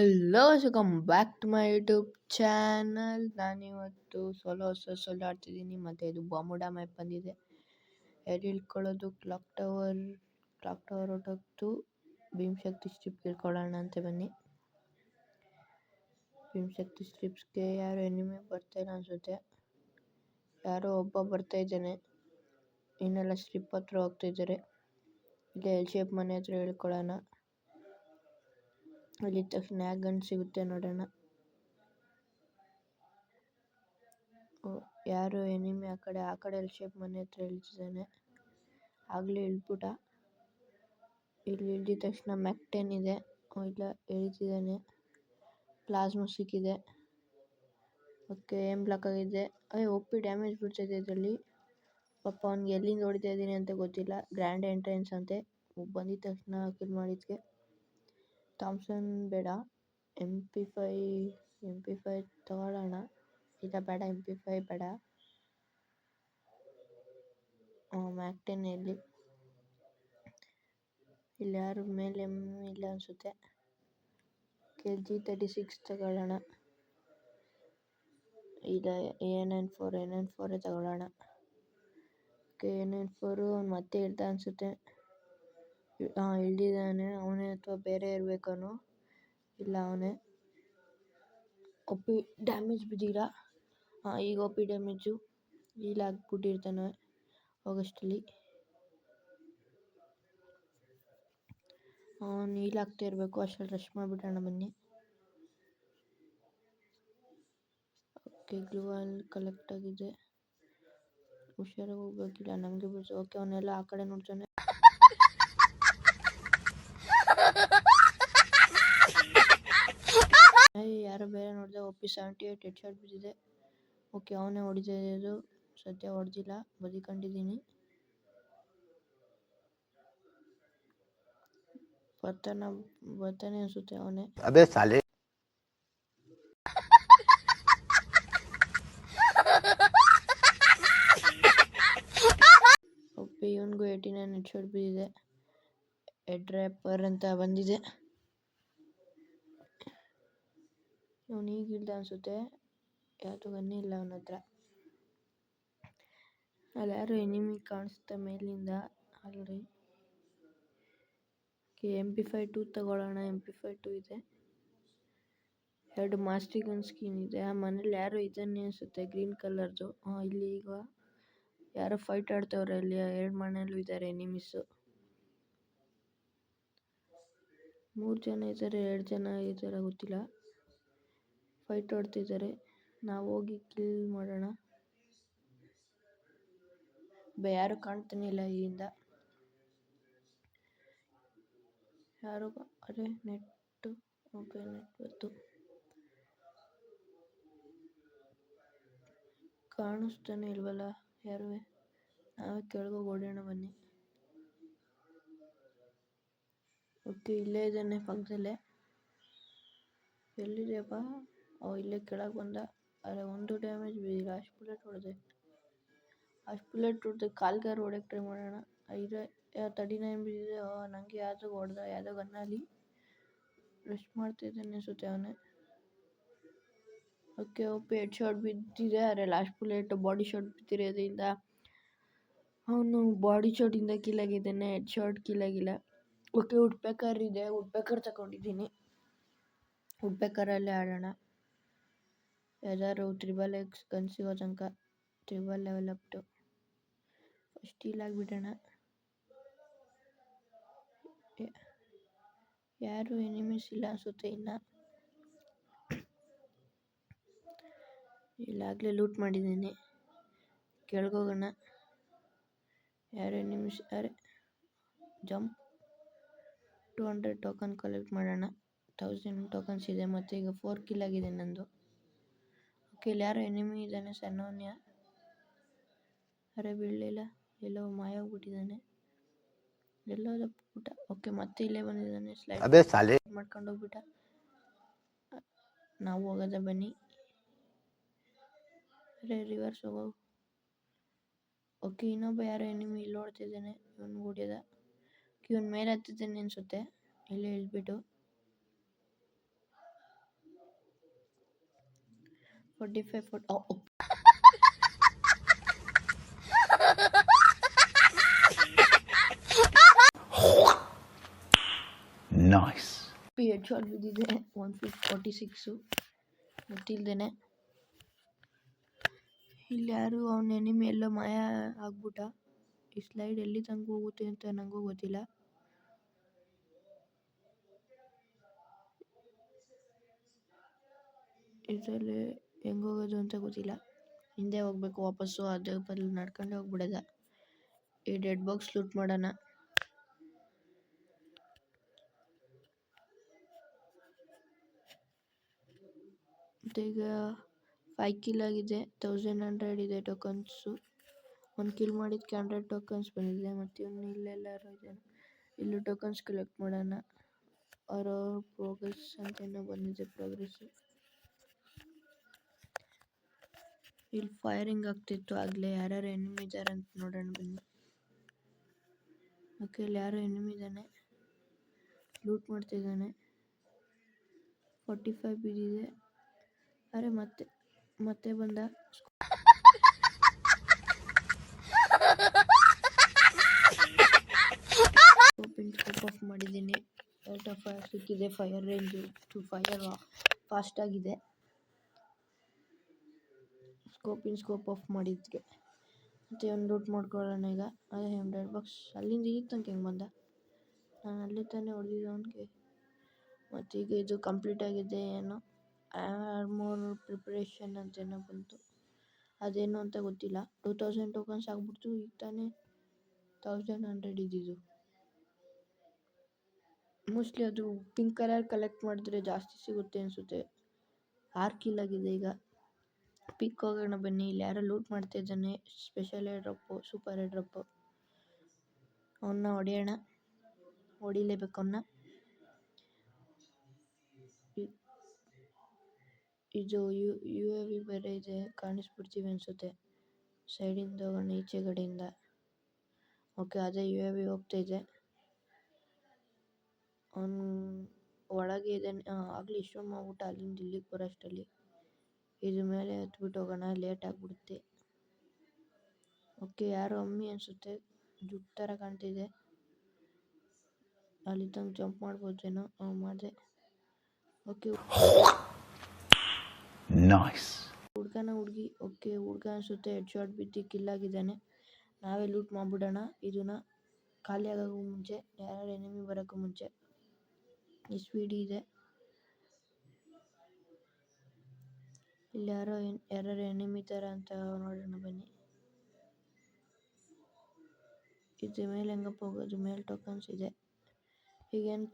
Hello welcome back to my YouTube channel. ನಾನಿವತ್ತು solo ಆಡ್ತಿದ್ದೀನಿ. ಮತ್ತು ಇದು ಬಾಮುಡಾ ಮ್ಯಾಪ್ ಬಂದಿದೆ. ಎಲ್ಲಿ ಇಳ್ಕೊಳ್ಳೋದು? ಕ್ಲಾಕ್ ಟವರ್ ಹೊಟ್ಟೋಗ್ತು. ಭೀಮಶಕ್ತಿ ಸ್ಟ್ರಿಪ್ ಇಳ್ಕೊಳ್ಳೋಣ ಅಂತ ಬನ್ನಿ. ಭೀಮಶಕ್ತಿ ಸ್ಟ್ರಿಪ್ಸ್ಗೆ ಯಾರು ಎನಿಮಿ ಬರ್ತಾಯಿಲ್ಲ ಅನಿಸುತ್ತೆ. ಯಾರೋ ಒಬ್ಬ ಬರ್ತಾ ಇದ್ದಾನೆ. ಇನ್ನೆಲ್ಲ ಸ್ಟ್ರಿಪ್ ಹತ್ರ ಹೋಗ್ತಾಯಿದ್ದಾರೆ. ಇಲ್ಲೇ ಎಲ್ ಶೇಪ್ ಮನೆ ಹತ್ರ ಇಳ್ಕೊಳ್ಳೋಣ. ಅಲ್ಲಿ ತಕ್ಷಣ ಗನ್ ಸಿಗುತ್ತೆ ನೋಡೋಣ. ಯಾರು ಎನಿಮಿ ಆ ಕಡೆ ಎಲ್ ಶೇಪ್ ಮನೆ ಹತ್ರ ಇಳ್ತಿದ್ದಾನೆ. ಆಗಲೇ ಇಳ್ಬಿಟ್ಟ. ಇಲ್ಲಿ ಇಳ್ದಿದ ತಕ್ಷಣ ಮ್ಯಾಕ್ 10 ಇದೆ. ಇಲ್ಲ ಇಳಿತಿದ್ದಾನೆ. ಪ್ಲಾಸ್ಮಾ ಸಿಕ್ಕಿದೆ. ಓಕೆ, ಏಮ್ ಬ್ಲಾಕ್ ಆಗಿದೆ. ಒಪ್ಪಿ ಡ್ಯಾಮೇಜ್ ಬಿಡ್ತಾಯಿದೆ ಇದರಲ್ಲಿ. ಪಾಪ ಅವ್ನಿಗೆ ಎಲ್ಲಿಂದ ಹೊಡಿತಾ ಇದ್ದೀನಿ ಅಂತ ಗೊತ್ತಿಲ್ಲ. ಗ್ರ್ಯಾಂಡ್ ಎಂಟ್ರೆನ್ಸ್ ಅಂತೆ. ಬಂದಿದ ತಕ್ಷಣ ಕಿಲ್ ಮಾಡಿದ್ಕೆ. ಥಾಮ್ಸನ್ ಬೇಡ, MP5 ತಗೊಳ್ಳೋಣ. ಇಲ್ಲ ಬೇಡ, MP5 ಬೇಡ. ಮ್ಯಾಕ್ 10 ಇಲ್ಲಿ ಯಾರು ಮೇಲೆ ಇಲ್ಲ ಅನಿಸುತ್ತೆ. G36 ತಗೊಳ್ಳೋಣ. ಇಲ್ಲ A94 ತಗೊಳ್ಳೋಣ. A94 ಅವ್ನು ಮತ್ತೆ ಇಳ್ದ ಅನಿಸುತ್ತೆ. ಇಳ್ದಿದ್ದಾನೆ. ಅವನೇ ಅಥವಾ ಬೇರೆ ಇರಬೇಕವನು. ಇಲ್ಲ ಅವನೇ. ಒಪ್ಪಿ ಡ್ಯಾಮೇಜ್ ಬಿದ್ದಿಲ್ಲ. ಈಗ ಒಪ್ಪಿ ಡ್ಯಾಮೇಜು ಇಲ್ಲ ಆಗ್ಬಿಟ್ಟಿರ್ತಾನೆ ಹೋಗೋಷ್ಟರಲ್ಲಿ. ನೀಲಾಗ್ತಾ ಇರಬೇಕು. ಅಷ್ಟರಲ್ಲಿ ರಶ್ ಮಾಡಿಬಿಡೋಣ ಬನ್ನಿ. ಓಕೆ, ಗ್ಲೂ ಆಲ್ ಕಲೆಕ್ಟ್ ಆಗಿದೆ. ಹುಷಾರಾಗಿ ಹೋಗ್ಬೇಕಿಲ್ಲ, ನಮಗೆ ಬಿಡಿಸು. ಓಕೆ, ಅವನ್ನೆಲ್ಲ ಆ ಕಡೆ ನೋಡ್ತಾನೆ. ಯಾರೋ ಬೇರೆ ನೋಡಿದೆ. ಒಪ್ಪಿ 78 ಹೆಡ್ ಶಾಟ್ ಬಿದ್ದಿದೆ. ಓಕೆ, ಅವನೇ ಹೊಡಿತಾ ಇರೋದು. ಸದ್ಯ ಹೊಡೆದಿಲ್ಲ, ಬದಿಕೊಂಡಿದ್ದೀನಿ. ಬರ್ತಾನೆ ಅನಿಸುತ್ತೆ ಅವನೇ. ಅಬೇ ಸಾಲೆ. ಒಪ್ಪಿ ಇವನಿಗೂ 89 ಹೆಡ್ ಶಾಟ್ ಬಿದ್ದಿದೆ. ಹೆಡ್ ರ್ಯಾಪರ್ ಅಂತ ಬಂದಿದೆ. ಇವನು ಈಗಿಲ್ದ ಅನಿಸುತ್ತೆ. ಯಾವುದು ಗನ್ನೇ ಇಲ್ಲ ಅವನ ಹತ್ರ. ಅಲ್ಲಿ ಯಾರು ಎನಿಮಿ ಕಾಣಿಸ್ತಾ ಮೇಲಿಂದ ಆಲ್ರೆಡಿ. MP5 ತಗೊಳ್ಳೋಣ. MP5 ಇದೆ. 2 ಮಾಸ್ಟರ್ ಗನ್ ಸ್ಕಿನ್ ಇದೆ. ಆ ಮನೇಲಿ ಯಾರು ಇದನ್ನೇ ಅನಿಸುತ್ತೆ, ಗ್ರೀನ್ ಕಲರ್ದು. ಇಲ್ಲಿ ಈಗ ಯಾರೋ ಫೈಟ್ ಆಡ್ತವ್ರೆ. ಅಲ್ಲಿ 2 ಮನೆಯಲ್ಲೂ ಇದ್ದಾರೆ ಎನಿಮೀಸು. 3 ಜನ ಇದ್ದಾರೆ, 2 ಜನ ಇದ್ದಾರೆ ಗೊತ್ತಿಲ್ಲ. ಫೈಟ್ ಆಡ್ತಿದ್ದಾರೆ. ನಾವು ಹೋಗಿ ಕಿಲ್ ಮಾಡೋಣ. ಯಾರು ಕಾಣ್ತಾನೆ ಇಲ್ಲ ಇಲ್ಲಿಂದ. ಯಾರು ನೆಟ್ಟು. ಓಕೆ, ನೆಟ್ ಬಂತು. ಕಾಣಿಸ್ತಾನೆ ಇಲ್ವಲ್ಲ ಯಾರು. ನಾವೇ ಕೆಳಗೋಗಿ ಓಡೋಣ ಬನ್ನಿ. ಓಕೆ, ಇಲ್ಲೇ ಇದ್ದಾನೆ ಪಕ್ಕದಲ್ಲೇ. ಎಲ್ಲಿದೆಯಪ್ಪ? ಇಲ್ಲೇ ಕೆಳಗೆ ಬಂದ. ಒಂದು ಡ್ಯಾಮೇಜ್ ಬಿದ್ದಿಲ್ಲ. ಅಷ್ಟು ಬುಲೆಟ್ ಹೊಡೆದು ಕಾಲ್ಗಾರ ಹೊಡೆಯಕ್ಕೆ ಟ್ರೈ ಮಾಡೋಣ. 39 ಬಿದ್ದಿದೆ. ನನಗೆ ಯಾವುದೋ ಗನ್ನಲ್ಲಿ ರಶ್ ಮಾಡ್ತಿದ್ದಾನೆ ಅನಿಸುತ್ತೆ ಅವನೇ. ಓಕೆ, ಒಪ್ಪಿ ಹೆಡ್ ಶಾಟ್ ಬಿದ್ದಿದೆ. ಲಾಸ್ಟ್ ಬುಲೆಟ್ ಬಾಡಿ ಶಾಟ್ ಬಿದ್ದಿರೋದ್ರಿಂದ ಅವನು ಬಾಡಿ ಶಾಟಿಂದ ಕಿಲ್ ಆಗಿದ್ದಾನೆ. ಹೆಡ್ ಶಾಟ್ ಕಿಲ್ ಆಗಿಲ್ಲ. ಓಕೆ, ವುಡ್ಪೆಕರ್ ಇದೆ. ವುಡ್ಪೆಕರ್ ತಗೊಂಡಿದ್ದೀನಿ. ವುಡ್ಪೆಕರಲ್ಲೇ ಆಡೋಣ. ಯಾವ್ದಾದ್ರು XXX ಗನ್ ಸಿಗೋ ತನಕ. 3 level up to first heal ಆಗಿಬಿಡೋಣ. ಯಾರು ಎನಿಮೀಸ್ ಇಲ್ಲ ಅನಿಸುತ್ತೆ ಇನ್ನು. ಇಲ್ಲಾಗಲೇ ಲೂಟ್ ಮಾಡಿದ್ದೀನಿ. ಕೆಳಗೋಗೋಣ. ಯಾರು ಎನಿಮೀಸ್? ಜಂಪ್. 200 ಟೋಕನ್ ಕಲೆಕ್ಟ್ ಮಾಡೋಣ. 1000 ಟೋಕನ್ಸ್ ಇದೆ. ಮತ್ತು ಈಗ 4 ಕಿಲ್ ಆಗಿದೆ ನಂದು. ಓಕೆ, ಇಲ್ಲಿ ಯಾರೋ ಎನಿಮಿ ಇದ್ದಾನೆ ಸಣ್ಣವನ್ಯ. ಬೀಳಲಿಲ್ಲ. ಎಲ್ಲೋ ಮಾಯೋಗ್ಬಿಟ್ಟಿದ್ದಾನೆ. ಎಲ್ಲೋದಪ್ಪ. ಓಕೆ, ಮತ್ತೆ ಇಲ್ಲೇ ಬಂದಿದ್ದಾನೆ. ಸ್ಲೈಡ್ ಮಾಡ್ಕೊಂಡು ಹೋಗ್ಬಿಟ್ಟ. ನಾವು ಹೋಗೋದ ಬನ್ನಿ. ರಿವರ್ಸ್ ಹೋಗೋ. ಓಕೆ, ಇನ್ನೊಬ್ಬ ಯಾರೋ ಎನಿಮಿ ಇಲ್ಲಿ ನೋಡ್ತಿದ್ದಾನೆ. ಇವನು ಹೊಡ್ಯದ. ಇವನು ಮೇಲೆ ಹತ್ತಿದ್ದಾನೆ ಅನಿಸುತ್ತೆ. ಇಲ್ಲೇ ಇಳಿದ್ಬಿಟ್ಟು. 45 foot. Oh, oh. Nice. Head shot ಬಿದ್ದಿದೆ 146 ಗೊತ್ತಿಲ್ದೇನೆ. ಇಲ್ಲಿ ಯಾರು ಅವನ ಎನಿಮಿ ಎಲ್ಲ ಮಾಯ ಆಗ್ಬಿಟ್ಟ. ಈ ಸ್ಲೈಡ್ ಎಲ್ಲಿ ತನಕ ಹೋಗುತ್ತೆ ಅಂತ ನನಗೂ ಗೊತ್ತಿಲ್ಲ. ಇದರಲ್ಲಿ ಹೆಂಗೆ ಹೋಗೋದು ಅಂತ ಗೊತ್ತಿಲ್ಲ. ಹಿಂದೆ ಹೋಗ್ಬೇಕು ವಾಪಸ್ಸು, ಅದೇ ಬದಲು ನಡ್ಕೊಂಡೆ ಹೋಗ್ಬಿಡೋದ. ಈ ಡೆಡ್ ಬಾಕ್ಸ್ ಲೂಟ್ ಮಾಡೋಣ. ಮತ್ತು ಈಗ 5 ಕಿಲ್ ಆಗಿದೆ, 1100 ಇದೆ ಟೋಕನ್ಸು. ಒಂದು ಕಿಲ್ ಮಾಡಿದ್ದಕ್ಕೆ 100 ಟೋಕನ್ಸ್ ಬಂದಿದೆ. ಮತ್ತು ಇವನು ಇಲ್ಲೆಲ್ಲರೂ ಇದ್ದಾನೆ. ಇಲ್ಲೂ ಟೋಕನ್ಸ್ ಕಲೆಕ್ಟ್ ಮಾಡೋಣ. ಅವರ ಪ್ರೋಗ್ರೆಸ್ ಅಂತ ಏನೋ ಬಂದಿದೆ, ಪ್ರೋಗ್ರೆಸ್ಸು. ಇಲ್ಲಿ ಫೈರಿಂಗ್ ಆಗ್ತಿತ್ತು ಆಗಲೇ. ಯಾರ್ಯಾರು ಎನಿಮಿ ಇದ್ದಾರೆ ಅಂತ ನೋಡೋಣ ಬನ್ನಿ. ಓಕೆ, ಇಲ್ಲಿ ಯಾರೋ ಎನಿಮಿ ಇದ್ದಾನೆ, ಲೂಟ್ ಮಾಡ್ತಿದ್ದಾನೆ. 45 ಬಿದ್ದಿದೆ. ಅರೆ ಮತ್ತೆ ಬಂದ. ಸ್ಕೋಪ್ ಆಫ್ ಮಾಡಿದ್ದೀನಿ. ರೇಟ್ ಆಫ್ ಫೈರ್ ಸಿಕ್ಕಿದೆ. ಫೈರ್ ರೇಂಜು ಫೈರ್ ಫಾಸ್ಟ್ ಆಗಿದೆ ಸ್ಕೋಪ್ ಆಫ್ ಮಾಡಿದ್ಕೆ. ಮತ್ತು ಒಂದು ಲೂಟ್ ಮಾಡ್ಕೊಳ್ಳೋಣ ಈಗ. ಅದೇ 100 ಬಾಕ್ಸ್ ಅಲ್ಲಿಂದ ಈಗ ತನಕ ಹೆಂಗೆ ಬಂದ? ನಾನು ಅಲ್ಲಿ ತಾನೇ ಹೊಡೆದಿದ್ದು ಅವನಿಗೆ. ಮತ್ತು ಈಗ ಇದು ಕಂಪ್ಲೀಟ್ ಆಗಿದೆ. ಏನೋ ಆರ್ಮೋರ್ ಪ್ರಿಪ್ರೇಷನ್ ಅಂತೇನೋ ಬಂತು, ಅದೇನು ಅಂತ ಗೊತ್ತಿಲ್ಲ. 2000 ಟೋಕನ್ಸ್ ಆಗ್ಬಿಡ್ತು. ಈಗ ತಾನೇ 1100 ಇದ್ದಿದ್ದು. ಮೋಸ್ಟ್ಲಿ ಅದು ಪಿಂಕ್ ಕಲರ್ ಕಲೆಕ್ಟ್ ಮಾಡಿದ್ರೆ ಜಾಸ್ತಿ ಸಿಗುತ್ತೆ ಅನಿಸುತ್ತೆ. 6 ಕಿಲ್ ಆಗಿದೆ ಈಗ. ಪಿಕ್ ಹೋಗೋಣ ಬನ್ನಿ. ಇಲ್ಲಿ ಯಾರೋ ಲೂಟ್ ಮಾಡ್ತಾ ಇದ್ದಾನೆ. Special air drop, super air drop. ಅವನ್ನ ಹೊಡೆಯೋಣ, ಹೊಡಿಲೇಬೇಕು ಅವನ್ನ. ಇದು UAV ಬೇರೆ ಇದೆ, ಕಾಣಿಸ್ಬಿಡ್ತೀವಿ ಅನಿಸುತ್ತೆ. ಸೈಡಿಂದ ಹೋಗೋಣ, ಈಚೆ ಕಡೆಯಿಂದ. ಓಕೆ, ಅದೇ UAV ಹೋಗ್ತಾ ಇದೆ. ಅವನು ಒಳಗೆ ಇದ್ದಾನೆ. ಆಗಲಿ ಇಷ್ಟೊಂದು ಮಾಡ್ಬಿಟ್ಟು ಅಲ್ಲಿಂದ ಇಲ್ಲಿಗೆ ಬರೋಷ್ಟರಲ್ಲಿ ಇದು ಮೇಲೆ ಹತ್ಬಿಟ್ಟು ಹೋಗೋಣ, ಲೇಟ್ ಆಗಿಬಿಡುತ್ತೆ. ಓಕೆ, ಯಾರೋ ಅಮ್ಮಿ ಅನಿಸುತ್ತೆ, ಜುಟ್ಟು ಥರ ಕಾಣ್ತಿದೆ. ಅಲ್ಲಿ ತನಕ ಜಂಪ್ ಮಾಡ್ಬೋದೇನೋ. ಮಾಡಿದೆ. Okay, Nice. ಹುಡ್ಗನ ಹುಡುಗಿ. ಓಕೆ, ಹುಡ್ಗ ಅನಿಸುತ್ತೆ. ಹೆಡ್ ಶಾಟ್ ಬಿದ್ದು ಕಿಲ್ ಆಗಿದ್ದಾನೆ. ನಾವೇ ಲೂಟ್ ಮಾಡಿಬಿಡೋಣ ಇದನ್ನ ಖಾಲಿ ಆಗೋಕ್ಕೂ ಮುಂಚೆ, ಯಾರು ಎನಿಮಿ ಬರೋಕ್ಕೂ ಮುಂಚೆ. ಈ ಸ್ಪೀಡಿ ಇದೆ. ಇಲ್ಲಿ ಯಾರು ಎನಿಮಿ ಥರ ಅಂತ ನೋಡೋಣ ಬನ್ನಿ. ಇದು ಮೇಲೆ ಹೆಂಗಪ್ಪ ಹೋಗೋದು? ಮೇಲೆ ಟೋಕನ್ಸ್ ಇದೆ. ಈಗೇನು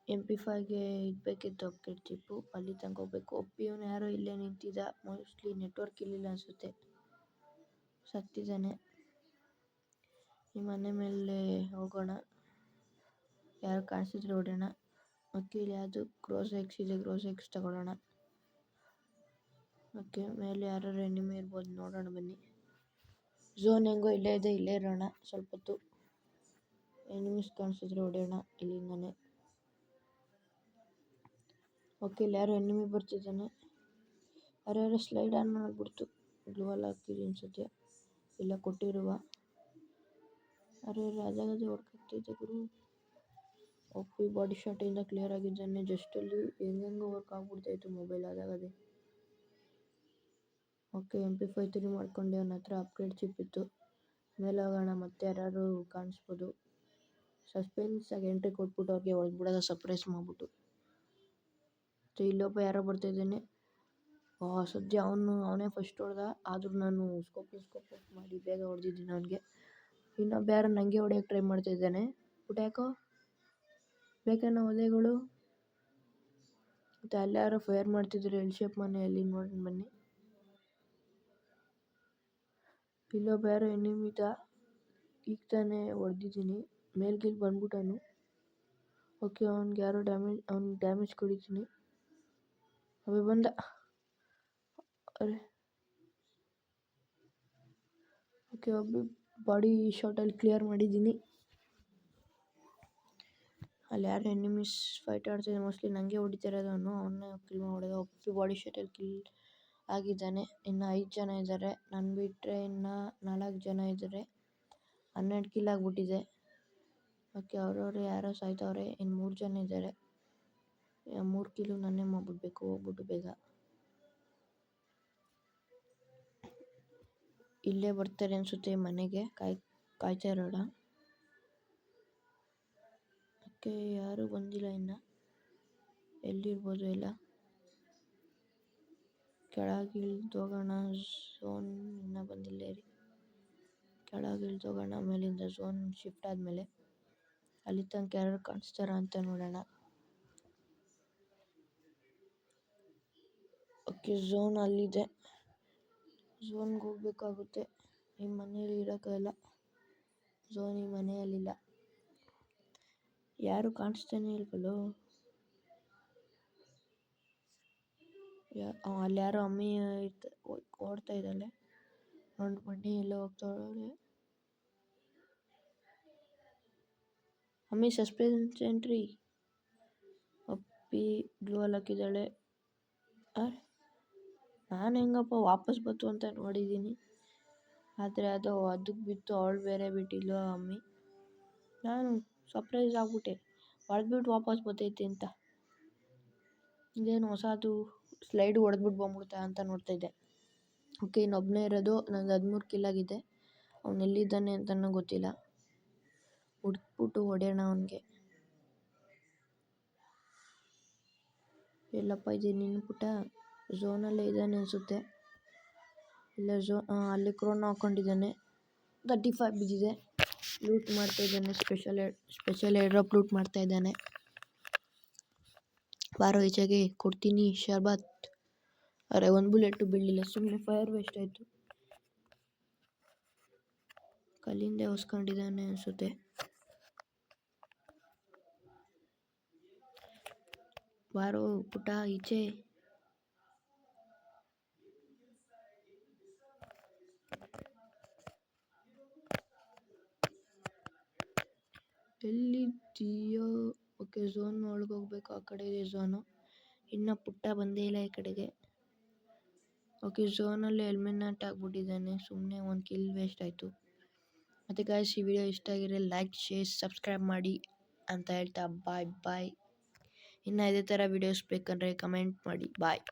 MP5ಗೆ ಇದು ಬೇಕಿತ್ತು, ಅಪ್ಗ್ರೇಡ್ ಚಿಪ್ಪು. ಅಲ್ಲಿ ತನಕ ಹೋಗ್ಬೇಕು. ಒಪ್ಪಿಯವನು ಯಾರೋ ಇಲ್ಲೇ ನಿಂತಿದ್ದ. ಮೋಸ್ಟ್ಲಿ ನೆಟ್ವರ್ಕ್ ಇರಲಿಲ್ಲ ಅನಿಸುತ್ತೆ, ಸತ್ತಿದ್ದಾನೆ. ಈ ಮನೆ ಮೇಲೆ ಹೋಗೋಣ, ಯಾರು ಕಾಣಿಸಿದ್ರೆ ಹೊಡೋಣ. ಓಕೆ, ಇಲ್ಲಿ ಯಾವುದು ಗ್ರೋಸ್ ಎಕ್ಸ್ ಇದೆ, ಗ್ರೋಸ್ ಎಕ್ಸ್ ತಗೊಳ್ಳೋಣ. ಓಕೆ, ಮೇಲೆ ಯಾರು ಎನಿಮಿ ಇರ್ಬೋದು, ನೋಡೋಣ ಬನ್ನಿ. ಝೋನ್ ಹೆಂಗೋ ಇಲ್ಲೇ ಇದೆ, ಇಲ್ಲೇ ಇರೋಣ ಸ್ವಲ್ಪ ಹೊತ್ತು. ಎನಿಮೀಸ್ ಕಾಣಿಸಿದ್ರೆ ಹೊಡೆಯೋಣ ಇಲ್ಲಿಂದಾನೆ. ಓಕೆ, ಇಲ್ಲಿ ಯಾರೋ ಎನಿಮಿ ಬರ್ತಿದ್ದಾನೆ. ಯಾರ್ಯಾರು ಸ್ಲೈಡ್ ಆನ್ ಮಾಡಿಬಿಡ್ತು. ಗ್ಲೂವಲ್ಲಿ ಹಾಕಿರಿ ಅನಿಸುತ್ತೆ, ಇಲ್ಲ ಕೊಟ್ಟಿರುವ. ಯಾರ್ಯಾರು ಅದಾಗದೇ ಹೊಡ್ಕಾಗ್ತೈತೆ ಗುರು. ಒಪ್ಪಿ ಬಾಡಿ ಶಾಟಿಂದ ಕ್ಲಿಯರ್ ಆಗಿದ್ದಾನೆ. ಜಸ್ಟಲ್ಲಿ ಹೆಂಗೆಂಗೋ ವರ್ಕ್ ಆಗ್ಬಿಡ್ತಾಯಿತ್ತು ಮೊಬೈಲ್ ಅದಾಗದೇ. ಓಕೆ, MP5 ಮಾಡ್ಕೊಂಡೆ. ಅವನ ಹತ್ರ ಅಪ್ಗ್ರೇಡ್ ಚಿಪ್ ಇತ್ತು. ಮೇಲೆ ಹೋಗೋಣ, ಮತ್ತೆ ಯಾರು ಕಾಣಿಸ್ಬೋದು. ಸಸ್ಪೆನ್ಸಾಗಿ ಎಂಟ್ರಿ ಕೊಟ್ಬಿಟ್ಟು ಅವ್ರಿಗೆ ಹೊಡೆದ್ಬಿಡೋದು, ಸರ್ಪ್ರೈಸ್ ಮಾಡಿಬಿಟ್ಟು. ಮತ್ತು ಇಲ್ಲೊಬ್ಬ ಯಾರೋ ಬರ್ತಾಯಿದ್ದಾನೆ. ಸದ್ಯ ಅವನೇ ಫಸ್ಟ್ ಹೊಡೆದ. ಆದರೂ ನಾನು ಸ್ಕೋಪ್ ಆಫ್ ಮಾಡಿ ಬೇಗ ಹೊಡೆದಿದ್ದೀನಿ ಅವನಿಗೆ. ಇನ್ನೊಬ್ಬ ಯಾರೋ ನನಗೆ ಹೊಡೆಯೋಕ್ಕೆ ಟ್ರೈ ಮಾಡ್ತಾಯಿದ್ದಾನೆ. ಬಟ್ ಯಾಕೋ ಬೇಕನ್ನೋ ಒದೆಗಳು. ಮತ್ತು ಅಲ್ಲಿ ಯಾರೋ ಫೈರ್ ಮಾಡ್ತಿದ್ರು ಎಲ್ ಶೇಪ್ ಮನೆಯಲ್ಲಿ, ನೋಡೋಣ ಬನ್ನಿ. ಇಲ್ಲೊಬ್ಬ ಯಾರೋ ಎನಿಮಿದ. ಈಗ ತಾನೇ ಹೊಡೆದಿದ್ದೀನಿ. ಮೇಲ್ಗಿಲ್ ಬಂದ್ಬಿಟ್ಟವನು. ಓಕೆ, ಅವ್ನಿಗೆ ಡ್ಯಾಮೇಜ್ ಕೊಡಿದ್ದೀನಿ. ಅವೇ ಬಂದ. ಅರೆ ಓಕೆ, ಒಬ್ಬ ಬಾಡಿ ಶಾಟಲ್ಲಿ ಕ್ಲಿಯರ್ ಮಾಡಿದ್ದೀನಿ. ಅಲ್ಲಿ ಯಾರು ಎನಿಮೀಸ್ ಫೈಟ್ ಆಡ್ತಿದ್ದಾರೆ. ಮೋಸ್ಟ್ಲಿ ನನಗೆ ಹೊಡಿತಿರೋದು ಅವನ್ನೇ ಕಿಲ್ ಮಾಡಿ ಹೊಡೆದ. ಒಬ್ಬ ಬಾಡಿ ಶಾಟಲ್ಲಿ ಕಿಲ್ ಆಗಿದ್ದಾನೆ. ಇನ್ನು 5 ಜನ ಇದ್ದಾರೆ. ನಾನು ಬಿಟ್ಟರೆ ಇನ್ನು 4 ಜನ ಇದ್ದಾರೆ. 12 ಕಿಲ್ ಆಗಿಬಿಟ್ಟಿದೆ. ಓಕೆ, ಅವ್ರವ್ರು ಯಾರೋ ಸಾಯ್ತವ್ರೆ. ಇನ್ನು 3 ಜನ ಇದ್ದಾರೆ. 3 ಕಿಲು ನನ್ನೇ ಮಾಡ್ಬಿಡ್ಬೇಕು ಹೋಗ್ಬಿಟ್ಟು ಬೇಗ. ಇಲ್ಲೇ ಬರ್ತಾರೆ ಅನಿಸುತ್ತೆ ಮನೆಗೆ. ಕಾಯ್ತಾ ಇರೋಣ. ಓಕೆ, ಯಾರೂ ಬಂದಿಲ್ಲ ಇನ್ನು. ಎಲ್ಲಿರ್ಬೋದು ಎಲ್ಲ. ಕೆಳಗಿಳಿದೋಗೋಣ. ಝೋನ್ ಇನ್ನೂ ಬಂದಿಲ್ಲ ರೀ. ಕೆಳಗಿಳಿದೋಗೋಣ ಮೇಲಿಂದ. ಝೋನ್ ಶಿಫ್ಟ್ ಆದಮೇಲೆ ಅಲ್ಲಿ ತನಕ ಯಾರು ಕಾಣಿಸ್ತಾರ ಅಂತ ನೋಡೋಣ. ಓಕೆ, ಝೋನ್ ಅಲ್ಲಿದೆ. ಝೋನ್ಗೆ ಹೋಗ್ಬೇಕಾಗುತ್ತೆ. ಈ ಮನೆಯಲ್ಲಿ ಇರೋಕ್ಕಾಗಲ್ಲ. ಝೋನ್ ಈ ಮನೆಯಲ್ಲಿಲ್ಲ. ಯಾರು ಕಾಣಿಸ್ತಾನೆ ಇಲ್ವಲ್ಲೋ. ಅಲ್ಲಿ ಯಾರೋ ಅಮ್ಮಿ ಓಡ್ತಾ ಇದ್ದಾಳೆ. ನೋಡಿ ಬನ್ನಿ, ಎಲ್ಲ ಹೋಗ್ತಾಳೆ. ಅಮ್ಮಿ ಸಸ್ಪೆನ್ಸ್ ಎಂಟ್ರಿ. ಅಪ್ಪಿ ಗ್ಲೂ ಅಲ್ಲಿ ಹಾಕಿದ್ದಾಳೆ. ನಾನು ಹೆಂಗಪ್ಪ ವಾಪಸ್ ಬಂತು ಅಂತ ನೋಡಿದ್ದೀನಿ. ಆದರೆ ಅದಕ್ಕೆ ಬಿತ್ತು. ಅವಳು ಬೇರೆ ಬಿಟ್ಟಿದ್ಲು ಅಮ್ಮಿ. ನಾನು ಸರ್ಪ್ರೈಸ್ ಆಗ್ಬಿಟ್ಟೆ. ಹೊಡೆದ್ಬಿಟ್ಟು ವಾಪಸ್ ಬರ್ತೈತೆ ಅಂತ. ಇದೇನು ಹೊಸದು ಸ್ಲೈಡ್ ಹೊಡೆದ್ಬಿಟ್ಟು ಬಂದ್ಬಿಡ್ತಾ ಅಂತ ನೋಡ್ತಾಯಿದ್ದೆ. ಓಕೆ, ಇನ್ನೊಬ್ಬನೇ ಇರೋದು. ನಂದು 13 ಕಿಲ್ ಆಗಿದೆ. ಅವ್ನು ಎಲ್ಲಿದ್ದಾನೆ ಅಂತಲೂ ಗೊತ್ತಿಲ್ಲ. ಹುಡುಕ್ಬಿಟ್ಟು ಹೊಡೆಯೋಣ ಅವನಿಗೆ. ಎಲ್ಲಪ್ಪ ಇದೆ ನಿನ್ನ ಪುಟ್ಟ? ಝೋನಲ್ಲೇ ಇದ್ದಾನೆ ಅನಿಸುತ್ತೆ. ಇಲ್ಲ ಅಲ್ಲಿ ಕ್ರೋನ ಹಾಕ್ಕೊಂಡಿದ್ದಾನೆ. 35 ಬಿದ್ದಿದೆ. ಲೂಟ್ ಮಾಡ್ತಾಯಿದ್ದಾನೆ. ಸ್ಪೆಷಲ್ ಏರ್ ಡ್ರಾಪ್ ಲೂಟ್ ಮಾಡ್ತಾಯಿದ್ದಾನೆ. ಬಾರೋ ಈಚೆಗೆ, ಕೊಡ್ತೀನಿ ಶರ್ಬತ್. ಅರೆ, 1 ಬುಲೆಟು ಬೀಳಲಿಲ್ಲ. ಸುಮ್ಮನೆ ಫೈರ್ ವೇಸ್ಟ್ ಆಯಿತು. ಕಲ್ಲಿಂದೆ ಹೊಸ್ಕೊಂಡಿದ್ದಾನೆ ಅನಿಸುತ್ತೆ. ಬಾರೋ ಪುಟ ಈಚೆ. ಎಲ್ಲಿದ್ದೀಯೋ? ಓಕೆ, ಝೋನ್ ಒಳಗೆ ಹೋಗ್ಬೇಕು. ಆ ಕಡೆ ಇದೆ ಝೋನು. ಇನ್ನು ಪುಟ್ಟ ಬಂದೇ ಇಲ್ಲ ಈ ಕಡೆಗೆ. ಓಕೆ, ಝೋನಲ್ಲಿ ಎಲಿಮಿನೇಟ್ ಆಗಿಬಿಟ್ಟಿದ್ದಾನೆ. ಸುಮ್ಮನೆ 1 ಕಿಲ್ ವೇಸ್ಟ್ ಆಯಿತು. ಮತ್ತು ಗಾಯ್ಸ್, ಈ ವಿಡಿಯೋ ಇಷ್ಟ ಆಗಿದ್ರೆ ಲೈಕ್, ಶೇರ್, ಸಬ್ಸ್ಕ್ರೈಬ್ ಮಾಡಿ ಅಂತ ಹೇಳ್ತಾ ಬಾಯ್ ಬಾಯ್. ಇನ್ನು ಇದೇ ಥರ ವಿಡಿಯೋಸ್ ಬೇಕಂದರೆ ಕಮೆಂಟ್ ಮಾಡಿ. ಬಾಯ್.